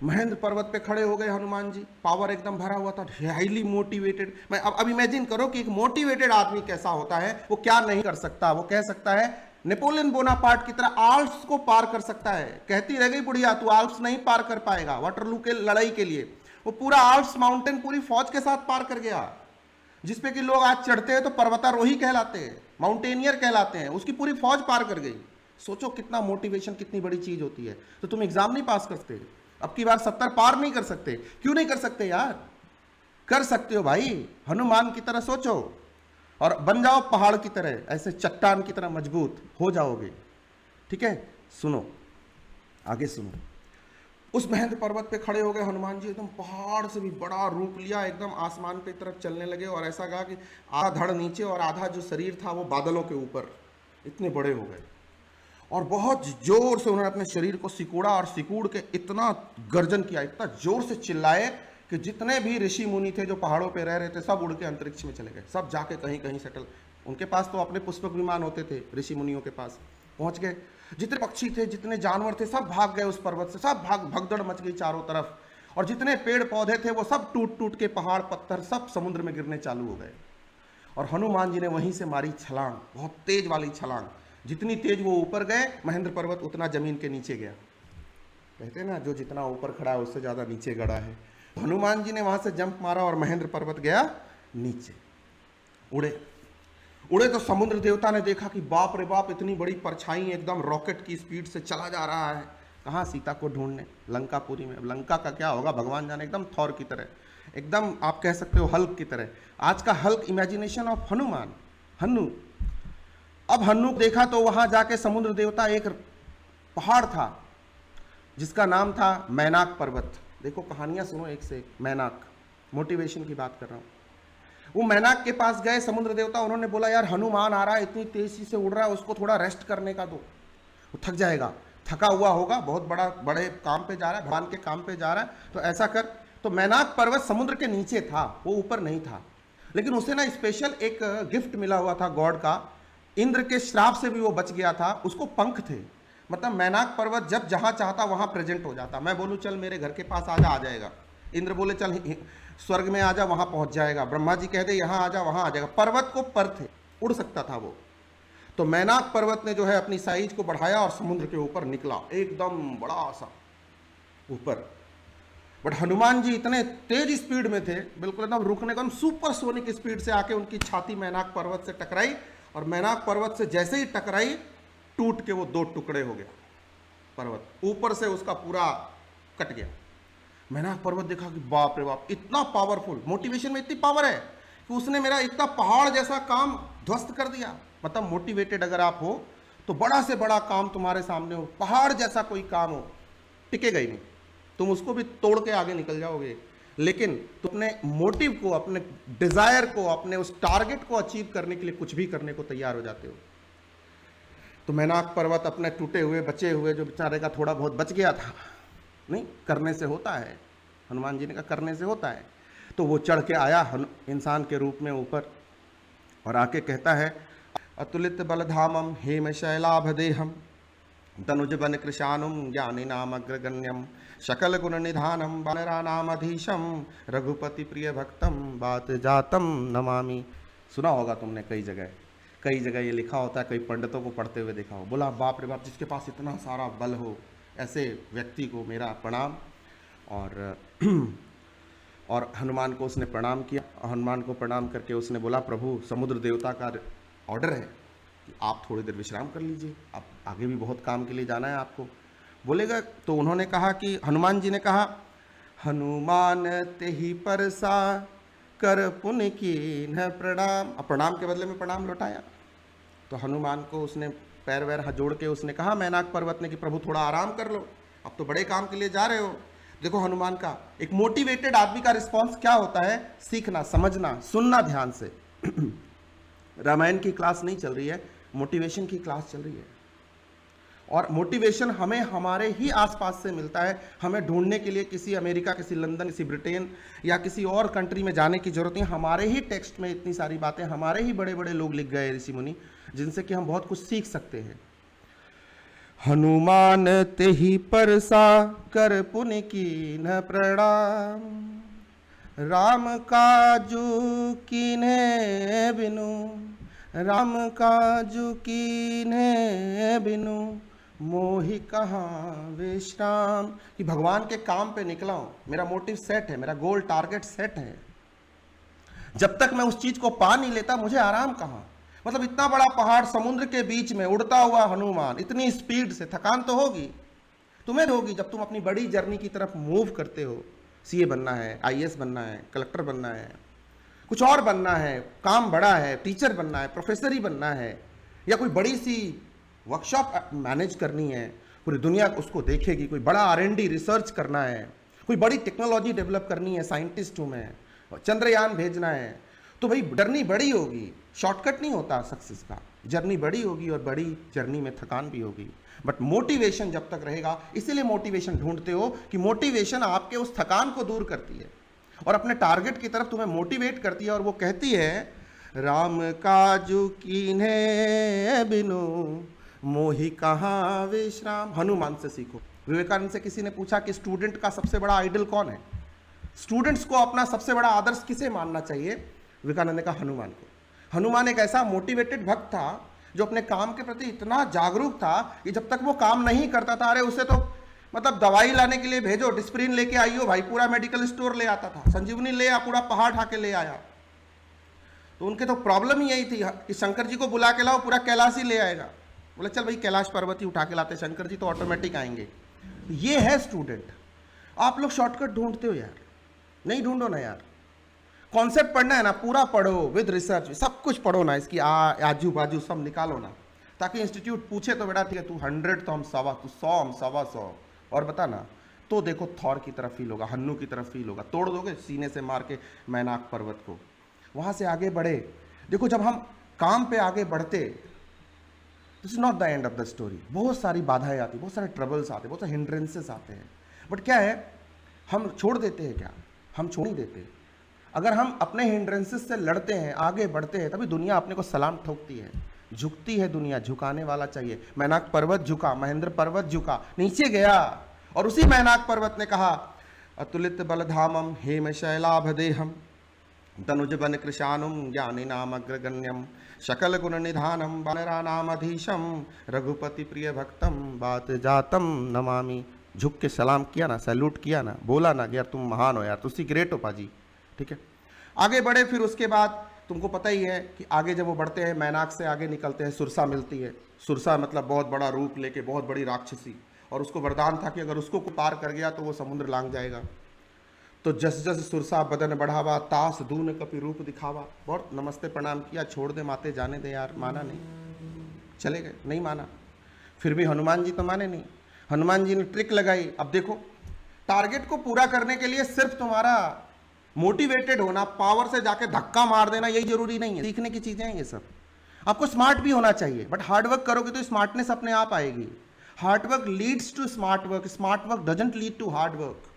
महेंद्र पर्वत पे खड़े हो गए हनुमान जी, पावर एकदम भरा हुआ था, हाईली मोटिवेटेड। मैं अब इमेजिन करो कि एक मोटिवेटेड आदमी कैसा होता है, वो क्या नहीं कर सकता। वो कह सकता है नेपोलियन बोनापार्ट की तरह आल्प्स को पार कर सकता है। कहती रह गई बुढ़िया तू आल्प्स नहीं पार कर पाएगा, वाटरलू के लड़ाई के लिए वो पूरा आल्प्स माउंटेन पूरी फौज के साथ पार कर गया, जिसपे कि लोग आज चढ़ते हैं तो पर्वतारोही कहलाते हैं, माउंटेनियर कहलाते हैं, उसकी पूरी फौज पार कर गई। सोचो कितना मोटिवेशन, कितनी बड़ी चीज होती है। तो तुम एग्जाम नहीं पास करते, अब की बार 70 पार नहीं कर सकते, क्यों नहीं कर सकते यार, कर सकते हो भाई, हनुमान की तरह सोचो और बन जाओ पहाड़ की तरह, ऐसे चट्टान की तरह मजबूत हो जाओगे। ठीक है, सुनो आगे सुनो। उस महेंद्र पर्वत पे खड़े हो गए हनुमान जी, एकदम पहाड़ से भी बड़ा रूप लिया, एकदम आसमान पे तरफ चलने लगे और ऐसा कहा कि आधा धड़ नीचे और आधा जो शरीर था वो बादलों के ऊपर, इतने बड़े हो गए। और बहुत जोर से उन्होंने अपने शरीर को सिकोड़ा और सिकूड़ के इतना गर्जन किया, इतना जोर से चिल्लाए कि जितने भी ऋषि मुनि थे जो पहाड़ों पे रह रहे थे सब उड़ के अंतरिक्ष में चले गए, सब जाके कहीं कहीं सेटल। उनके पास तो अपने पुष्पक विमान होते थे, ऋषि मुनियों के पास पहुंच गए। जितने पक्षी थे, जितने जानवर थे, सब भाग गए उस पर्वत से, सब भगदड़ मच गई चारों तरफ। और जितने पेड़ पौधे थे वो सब टूट टूट के, पहाड़ पत्थर सब समुद्र में गिरने चालू हो गए। और हनुमान जी ने वहीं से मारी छलांग, बहुत तेज वाली छलांग। जितनी तेज वो ऊपर गए महेंद्र पर्वत उतना जमीन के नीचे गया। कहते हैं ना जो जितना ऊपर खड़ा है उससे ज्यादा नीचे गड़ा है। हनुमान जी ने वहां से जंप मारा और महेंद्र पर्वत गया नीचे। उड़े तो समुद्र देवता ने देखा कि बाप रे बाप, इतनी बड़ी परछाई एकदम रॉकेट की स्पीड से चला जा रहा है। कहाँ, सीता को ढूंढने लंकापुरी में। लंका का क्या होगा भगवान जाने, एकदम थॉर की तरह, एकदम आप कह सकते हो हल्क की तरह। आज का Hulk imagination of Hanuman, Hannu. अब हन्नू देखा तो वहां जाके समुद्र देवता, एक पहाड़ था जिसका नाम था मैनाक पर्वत। देखो कहानियां सुनो एक से एक। मैनाक, मोटिवेशन की बात कर रहा हूं। वो मैनाक के पास गए समुद्र देवता, उन्होंने बोला यार हनुमान आ रहा है, इतनी तेजी से उड़ रहा है, उसको थोड़ा रेस्ट करने का दो, वो थक जाएगा, थका हुआ होगा, बहुत बड़े काम पे जा रहा है, भगवान के काम पे जा रहा है, तो ऐसा कर। तो मैनाक पर्वत समुद्र के नीचे था, वो ऊपर नहीं था, लेकिन उसे ना स्पेशल एक गिफ्ट मिला हुआ था गॉड का। इंद्र के श्राप से भी वो बच गया था, उसको पंख थे। मतलब मैनाक पर्वत जब जहां चाहता वहां प्रेजेंट हो जाता। मैं बोलूं चल मेरे घर के पास आ जाएगा, इंद्र बोले चल स्वर्ग में आ जा, वहां पहुंच जाएगा। ब्रह्मा जी कहते यहां आ जा, वहां आ जाएगा। पर्वत को पर थे, उड़ सकता था वो। तो मैनाक पर्वत ने जो है अपनी साइज को बढ़ाया और समुद्र के ऊपर निकला, एकदम बड़ा सा ऊपर। बट हनुमान जी इतने तेज स्पीड में थे, बिल्कुल एकदम रुकने का, सुपरसोनिक स्पीड से आके उनकी छाती मैनाक पर्वत से टकराई, और मैनाक पर्वत से जैसे ही टकराई टूट के वो दो टुकड़े हो गया पर्वत, ऊपर से उसका पूरा कट गया। मैनाक पर्वत देखा कि बाप रे बाप, इतना पावरफुल, मोटिवेशन में इतनी पावर है कि उसने मेरा इतना पहाड़ जैसा काम ध्वस्त कर दिया। मतलब मोटिवेटेड अगर आप हो तो बड़ा से बड़ा काम तुम्हारे सामने हो, पहाड़ जैसा कोई काम हो, टिकेगा ही नहीं, तुम उसको भी तोड़ के आगे निकल जाओगे। लेकिन तुम अपने मोटिव को, अपने डिजायर को, अपने उस टारगेट को अचीव करने के लिए कुछ भी करने को तैयार हो जाते हो। तो मैनाक पर्वत अपने टूटे हुए, बचे हुए, जो बेचारे का थोड़ा बहुत बच गया था, नहीं करने से होता है, हनुमान जी ने कहा करने से होता है। तो वो चढ़ के आया इंसान के रूप में ऊपर, और आके कहता है अतुलित बलधामम हेम शैलाभदेहम तनुजबन कृशानुम ज्ञानिनामग्रगण्यम शकल गुण निधानम वानरानामधीशम रघुपति प्रिय भक्तम बात जातम नमामि। सुना होगा तुमने कई जगह ये लिखा होता है, कई पंडितों को पढ़ते हुए देखा हो। बोला बाप रे बाप, जिसके पास इतना सारा बल हो ऐसे व्यक्ति को मेरा प्रणाम। और हनुमान को उसने प्रणाम किया। हनुमान को प्रणाम करके उसने बोला, प्रभु समुद्र देवता का ऑर्डर है कि आप थोड़ी देर विश्राम कर लीजिए, आप आगे भी बहुत काम के लिए जाना है आपको। बोलेगा तो उन्होंने कहा कि हनुमान जी ने कहा, हनुमान तेहि परसा कर पुण्य की न प्रणाम। अब प्रणाम के बदले में प्रणाम लौटाया। तो हनुमान को उसने पैर वैर हाथ जोड़ के उसने कहा मैनाक पर्वत ने कि प्रभु थोड़ा आराम कर लो, अब तो बड़े काम के लिए जा रहे हो। देखो हनुमान का, एक मोटिवेटेड आदमी का रिस्पॉन्स क्या होता है, सीखना, समझना, सुनना ध्यान से। रामायण की क्लास नहीं चल रही है, मोटिवेशन की क्लास चल रही है। और मोटिवेशन हमें हमारे ही आसपास से मिलता है। हमें ढूंढने के लिए किसी अमेरिका, किसी लंदन, किसी ब्रिटेन या किसी और कंट्री में जाने की जरूरत नहीं। हमारे ही टेक्स्ट में इतनी सारी बातें हमारे ही बड़े बड़े लोग लिख गए, ऋषि मुनि, जिनसे कि हम बहुत कुछ सीख सकते हैं। हनुमान तेहि परसा कर पुण्य की न प्रणाम, राम काजू कीन्हे बिनु, राम काजू कीन्हे बिनु, मोहि कहाँ विश्राम। कि भगवान के काम पे निकला हूं, मेरा मोटिव सेट है, मेरा गोल टारगेट सेट है। जब तक मैं उस चीज को पा नहीं लेता मुझे आराम कहाँ। मतलब इतना बड़ा पहाड़ समुद्र के बीच में उड़ता हुआ हनुमान, इतनी स्पीड से, थकान तो होगी, तुम्हें होगी जब तुम अपनी बड़ी जर्नी की तरफ मूव करते हो। सीए बनना है, आईएएस बनना है, कलेक्टर बनना है, कुछ और बनना है, काम बड़ा है, टीचर बनना है, प्रोफेसर ही बनना है, या कोई बड़ी सी वर्कशॉप मैनेज करनी है, पूरी दुनिया उसको देखेगी, कोई बड़ा R&D रिसर्च करना है, कोई बड़ी टेक्नोलॉजी डेवलप करनी है, साइंटिस्ट हूँ मैं, चंद्रयान भेजना है, तो भाई जर्नी बड़ी होगी, शॉर्टकट नहीं होता सक्सेस का। जर्नी बड़ी होगी और बड़ी जर्नी में थकान भी होगी। बट मोटिवेशन जब तक रहेगा, इसीलिए मोटिवेशन ढूंढते हो कि मोटिवेशन आपके उस थकान को दूर करती है और अपने टारगेट की तरफ तुम्हें मोटिवेट करती है। और वो कहती है, राम काजू कीन्हे बिनु, मोहि कहाँ विश्राम। हनुमान से सीखो। विवेकानंद से किसी ने पूछा कि स्टूडेंट का सबसे बड़ा आइडल कौन है, स्टूडेंट्स को अपना सबसे बड़ा आदर्श किसे मानना चाहिए? विवेकानंद ने कहा हनुमान को। हनुमान एक ऐसा मोटिवेटेड भक्त था जो अपने काम के प्रति इतना जागरूक था कि जब तक वो काम नहीं करता था, अरे उसे तो मतलब दवाई लाने के लिए भेजो, डिस्प्रिन लेके आइयो भाई, पूरा मेडिकल स्टोर ले आता था, संजीवनी ले आ, पूरा पहाड़ ढा के ले आया। तो उनके तो प्रॉब्लम ही यही थी कि शंकर जी को बुला के लाओ, पूरा कैलाश ही ले आएगा। बोले चल भाई कैलाश पर्वत ही उठा के लाते, शंकर जी तो ऑटोमेटिक आएंगे। ये है स्टूडेंट। आप लोग शॉर्टकट ढूंढते हो यार, नहीं ढूंढो ना यार। कॉन्सेप्ट पढ़ना है ना, पूरा पढ़ो विद रिसर्च, सब कुछ पढ़ो ना, इसकी आजू बाजू सब निकालो ना, ताकि इंस्टीट्यूट पूछे तो बेटा ठीक है तू 100 तो हम 100, तू 100 हम 125, और बता ना, तो देखो थॉर की तरफ फील होगा, हन्नू की तरफ फील होगा, तोड़ दोगे सीने से मार के मैनाक पर्वत को, वहां से आगे बढ़े। देखो जब हम काम पे आगे बढ़ते, this is not the end of the story. बहुत सारी बाधाएं आती, बहुत सारे ट्रबल्स आते, बहुत सारे हिंड्रेंसेस आते हैं, बट क्या है, हम छोड़ देते हैं क्या? हम छोड़ नहीं देते। अगर हम अपने हिंड्रेंसेस से लड़ते हैं, आगे बढ़ते हैं, तभी दुनिया अपने को सलाम ठोकती है, झुकती है दुनिया, झुकाने वाला चाहिए। मैनाक पर्वत झुका, महेंद्र पर्वत झुका, नीचे गया, और उसी मैनाक पर्वत ने कहा, अतुलित बलधामम हेम शैलाभदेहम तनुज बन कृशानुम ज्ञानिनाम अग्रगण्यम शकल गुण निधानम वानरानामधीशम रघुपति प्रिय भक्तम बात जातम नमामि। झुक के सलाम किया ना, सैल्यूट किया ना, बोला ना कि यार तुम महान हो यार, तुसी ग्रेट हो पाजी। ठीक है, आगे बढ़े। फिर उसके बाद तुमको पता ही है कि आगे जब वो बढ़ते हैं, मैनाक से आगे निकलते हैं, सुरसा मिलती है। सुरसा मतलब बहुत बड़ा रूप लेके, बहुत बड़ी राक्षसी, और उसको वरदान था कि अगर उसको पार कर गया तो वो समुद्र लांग जाएगा। तो जस जस सुरसा बदन बढ़ावा, तास दून कपि रूप दिखावा। बहुत नमस्ते प्रणाम किया, छोड़ दे माते जाने दे यार, माना नहीं, चले गए, नहीं माना। फिर भी हनुमान जी तो माने नहीं, हनुमान जी ने ट्रिक लगाई। अब देखो, टारगेट को पूरा करने के लिए सिर्फ तुम्हारा मोटिवेटेड होना, पावर से जाके धक्का मार देना, यही जरूरी नहीं है। सीखने की चीजें हैं ये सब। आपको स्मार्ट भी होना चाहिए, बट हार्डवर्क करोगे तो स्मार्टनेस अपने आप आएगी। Hard work leads to smart work, smart work doesn't lead to hard work.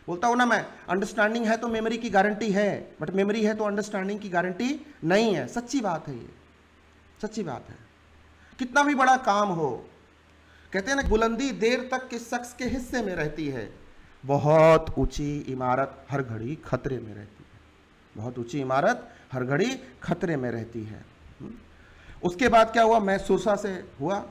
बोलता हूं ना मैं, अंडरस्टैंडिंग है तो मेमोरी की गारंटी है, बट मेमोरी है तो अंडरस्टैंडिंग की गारंटी नहीं है। सच्ची बात है ये, सच्ची बात है। कितना भी बड़ा काम हो, कहते हैं ना, बुलंदी देर तक किस शख्स के हिस्से में रहती है, बहुत ऊंची इमारत हर घड़ी खतरे में रहती है, बहुत ऊंची इमारत हर घड़ी खतरे में रहती है। उसके बाद क्या हुआ, मैं सुरसा से हुआ,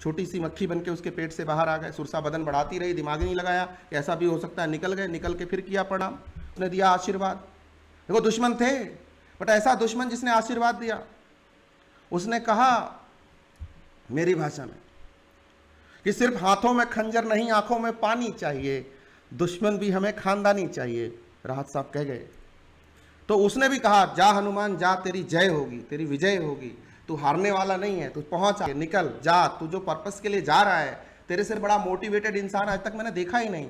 छोटी सी मक्खी बन के उसके पेट से बाहर आ गए। सुरसा बदन बढ़ाती रही, दिमाग नहीं लगाया कि ऐसा भी हो सकता है, निकल गए। निकल के फिर किया प्रणाम, उसने दिया आशीर्वाद। देखो दुश्मन थे, बट ऐसा दुश्मन जिसने आशीर्वाद दिया। उसने कहा मेरी भाषा में कि सिर्फ हाथों में खंजर नहीं, आंखों में पानी चाहिए, दुश्मन भी हमें खानदानी चाहिए। राहत साहब कह गए। तो उसने भी कहा जा हनुमान जा, तेरी जय होगी, तेरी विजय होगी, तू हारने वाला नहीं है, तू पहुंच, निकल जा, तू जो पर्पस के लिए जा रहा है, तेरे से बड़ा मोटिवेटेड इंसान आज तक मैंने देखा ही नहीं।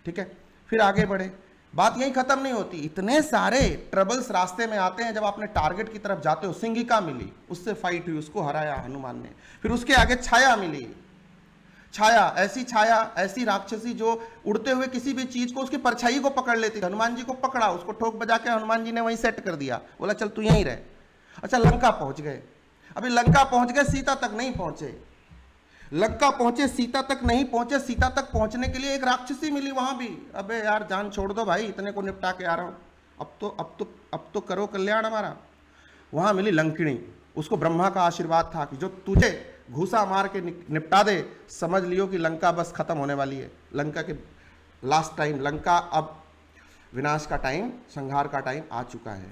ठीक है, फिर आगे बढ़े। बात यही खत्म नहीं होती, इतने सारे ट्रबल्स रास्ते में आते हैं। जब आपने टारगेट की तरफ जाते हो, सिंगिका मिली, उससे फाइट हुई, उसको हराया हनुमान ने। फिर उसके आगे छाया मिली, छाया ऐसी राक्षसी जो उड़ते हुए किसी भी चीज को, उसकी परछाई को पकड़ लेती। हनुमान जी को पकड़ा, उसको ठोक बजा के हनुमान जी ने वहीं सेट कर दिया, बोला चल तू यहीं रह। अच्छा, लंका पहुंच गए। अभी लंका पहुंच गए, सीता तक नहीं पहुंचे। लंका पहुंचे, सीता तक नहीं पहुंचे। सीता तक पहुंचने के लिए एक राक्षसी मिली वहां भी। अबे यार जान छोड़ दो भाई, इतने को निपटा के आ रहा हूं, अब तो करो कल्याण हमारा। वहां मिली लंकिणी। उसको ब्रह्मा का आशीर्वाद था कि जो तुझे घूसा मार के निपटा दे, समझ लियो कि लंका बस खत्म होने वाली है। लंका के लास्ट टाइम, लंका अब विनाश का टाइम, संहार का टाइम आ चुका है।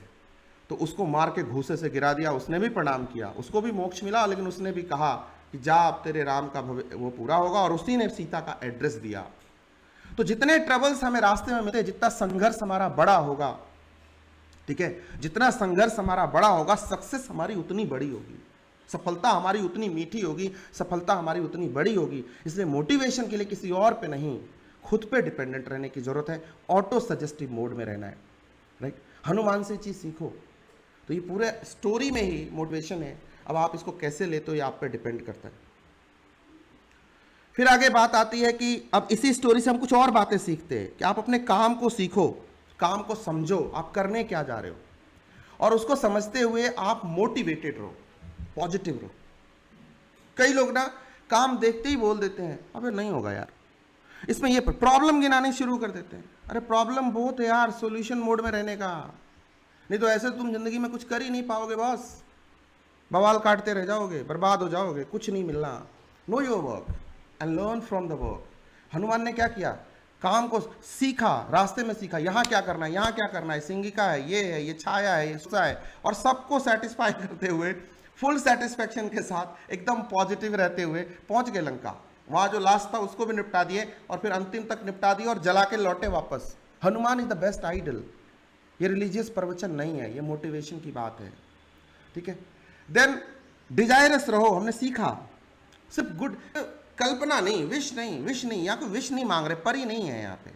तो उसको मार के घूसे से गिरा दिया। उसने भी प्रणाम किया, उसको भी मोक्ष मिला, लेकिन उसने भी कहा कि जा अब तेरे राम का वो पूरा होगा। और उसी ने सीता का एड्रेस दिया। तो जितने ट्रबल्स हमें रास्ते में मिलते, जितना संघर्ष हमारा बड़ा होगा, ठीक है, जितना संघर्ष हमारा बड़ा होगा, सक्सेस हमारी उतनी बड़ी होगी, सफलता हमारी उतनी मीठी होगी, सफलता हमारी उतनी बड़ी होगी। इसलिए मोटिवेशन के लिए किसी और पे नहीं, खुद पे डिपेंडेंट रहने की जरूरत है। ऑटो सजेस्टिव मोड में रहना है, राइट। हनुमान से चीज सीखो। तो ये पूरे स्टोरी में ही मोटिवेशन है। अब आप इसको कैसे लेते हो, ये आप पे डिपेंड करता है। फिर आगे बात आती है कि अब इसी स्टोरी से हम कुछ और बातें सीखते हैं कि आप अपने काम को सीखो, काम को समझो, आप करने क्या जा रहे हो, और उसको समझते हुए आप मोटिवेटेड रहो, पॉजिटिव रहो। कई लोग ना काम देखते ही बोल देते हैं अबे नहीं होगा यार, इसमें ये प्रॉब्लम गिनाने शुरू कर देते हैं। अरे प्रॉब्लम बहुत है यार, सॉल्यूशन मोड में रहने का, नहीं तो ऐसे तुम जिंदगी में कुछ कर ही नहीं पाओगे बॉस, बवाल काटते रह जाओगे, बर्बाद हो जाओगे, कुछ नहीं मिलना। Know your work and learn from the work. Hanuman ने क्या किया, काम को सीखा, रास्ते में सीखा, यहाँ क्या करना है, यहाँ क्या करना है, सिंगिका है, ये छाया है, ये सुसा है, और सबको सेटिस्फाई करते हुए, फुल सेटिस्फेक्शन के साथ, एकदम पॉजिटिव रहते हुए पहुंच गए लंका। वहां जो लास्ट था उसको भी निपटा दिए, और फिर अंतिम तक निपटा दिए, और जला के लौटे वापस। Hanuman is the best idol. ये रिलीजियस प्रवचन नहीं है, ये मोटिवेशन की बात है, ठीक है। देन डिजायरस रहो, हमने सीखा। सिर्फ गुड कल्पना नहीं, विश नहीं, यहाँ कोई विश नहीं मांग रहे, परी नहीं है यहाँ पे,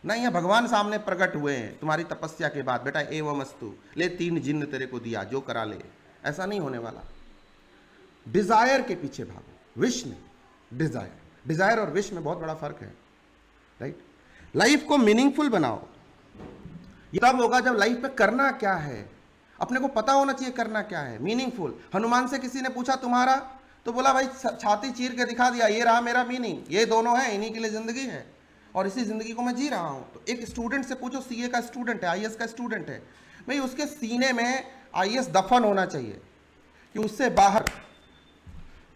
ना यहाँ भगवान सामने प्रकट हुए हैं तुम्हारी तपस्या के बाद, बेटा एवमस्तु, ले 3 जिन्न तेरे को दिया, जो करा ले, ऐसा नहीं होने वाला। डिजायर के पीछे भागो, विश नहीं, डिजायर। डिजायर और विश में बहुत बड़ा फर्क है, राइट। लाइफ को मीनिंगफुल बनाओ। ये तब होगा जब लाइफ में करना क्या है, अपने को पता होना चाहिए करना क्या है, मीनिंगफुल। हनुमान से किसी ने पूछा तुम्हारा, तो बोला भाई छाती चीर के दिखा दिया, ये रहा मेरा मीनिंग, ये दोनों है, इन्हीं के लिए जिंदगी है, और इसी जिंदगी को मैं जी रहा हूं। तो एक स्टूडेंट से पूछो, सीए का स्टूडेंट है, आईएएस का स्टूडेंट है, भाई उसके सीने में आईएएस दफन होना चाहिए कि उससे बाहर,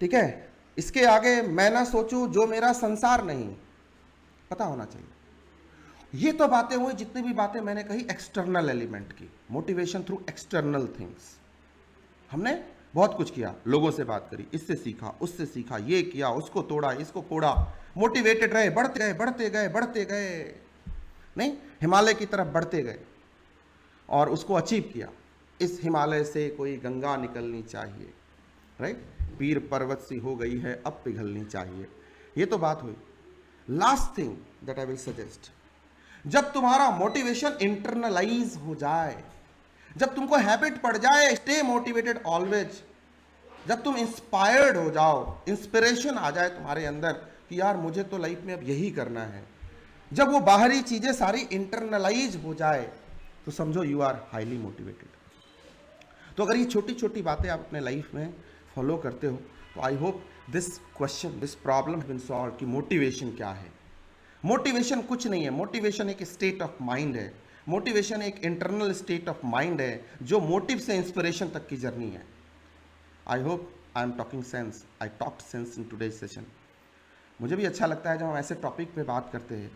ठीक है, इसके आगे मैं ना सोचूं जो मेरा संसार नहीं, पता होना चाहिए। ये तो बातें हुई, जितनी भी बातें मैंने कही एक्सटर्नल एलिमेंट की, मोटिवेशन थ्रू एक्सटर्नल थिंग्स। हमने बहुत कुछ किया, लोगों से बात करी, इससे सीखा, उससे सीखा, ये किया, उसको तोड़ा, इसको फोड़ा, मोटिवेटेड रहे, बढ़ते गए, नहीं, हिमालय की तरफ बढ़ते गए और उसको अचीव किया। इस हिमालय से कोई गंगा निकलनी चाहिए, राइट। पीर पर्वत सी हो गई है, अब पिघलनी चाहिए। ये तो बात हुई। Last thing that I will suggest, जब तुम्हारा मोटिवेशन इंटरनलाइज हो जाए, जब तुमको हैबिट पड़ जाए, स्टे मोटिवेटेड ऑलवेज, जब तुम इंस्पायर्ड हो जाओ, इंस्पिरेशन आ जाए तुम्हारे अंदर कि यार मुझे तो लाइफ में अब यही करना है, जब वो बाहरी चीजें सारी इंटरनलाइज हो जाए, तो समझो यू आर हाईली मोटिवेटेड। तो अगर ये छोटी छोटी बातें आप अपने लाइफ में फॉलो करते हो, तो I hope this question, this problem been solve कि मोटिवेशन क्या है। मोटिवेशन कुछ नहीं है, मोटिवेशन एक स्टेट ऑफ माइंड है, मोटिवेशन एक इंटरनल स्टेट ऑफ माइंड है जो मोटिव से इंस्पिरेशन तक की जर्नी है। I hope I am talking sense, I talked sense in today's session. मुझे भी अच्छा लगता है जब हम ऐसे टॉपिक पे बात करते हैं,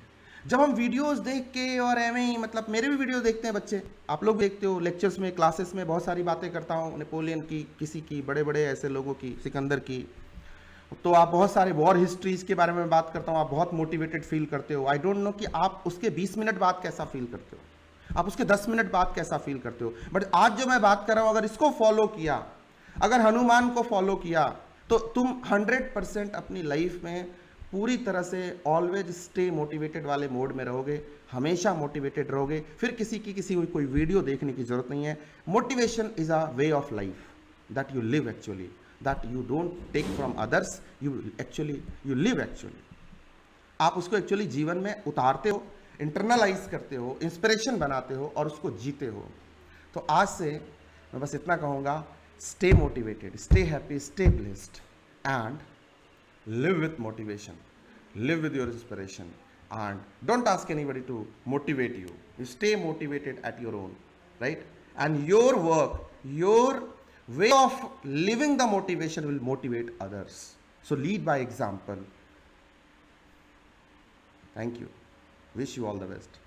जब हम वीडियोस देख के और एवं ही, मतलब मेरे भी वीडियो देखते हैं बच्चे, आप लोग देखते हो, लेक्चर्स में, क्लासेस में बहुत सारी बातें करता हूँ, नेपोलियन की, किसी की, बड़े बड़े ऐसे लोगों की, सिकंदर की, तो आप बहुत सारे वॉर हिस्ट्रीज के बारे में बात करता हूँ, आप बहुत मोटिवेटेड फील करते हो। आई डोंट नो कि आप उसके 20 मिनट बाद कैसा फील करते हो, आप उसके 10 मिनट बाद कैसा फील करते हो, बट आज जो मैं बात कर रहा हूँ, अगर इसको फॉलो किया, अगर हनुमान को फॉलो किया, तो तुम 100% अपनी लाइफ में पूरी तरह से ऑलवेज स्टे मोटिवेटेड वाले मोड में रहोगे, हमेशा मोटिवेटेड रहोगे, फिर किसी की कोई वीडियो देखने की जरूरत नहीं है। Motivation is a way of life that you live actually, that you don't take from others, you live actually। आप उसको एक्चुअली जीवन में उतारते हो, इंटरनलाइज करते हो, इंस्पिरेशन बनाते हो और उसको जीते हो। तो आज से मैं बस इतना कहूँगा, stay motivated, stay happy, stay blessed and live with motivation, live with your inspiration, and don't ask anybody to motivate you. You stay motivated at your own, right? And your work, your way of living the motivation will motivate others. So lead by example. Thank you. Wish you all the best.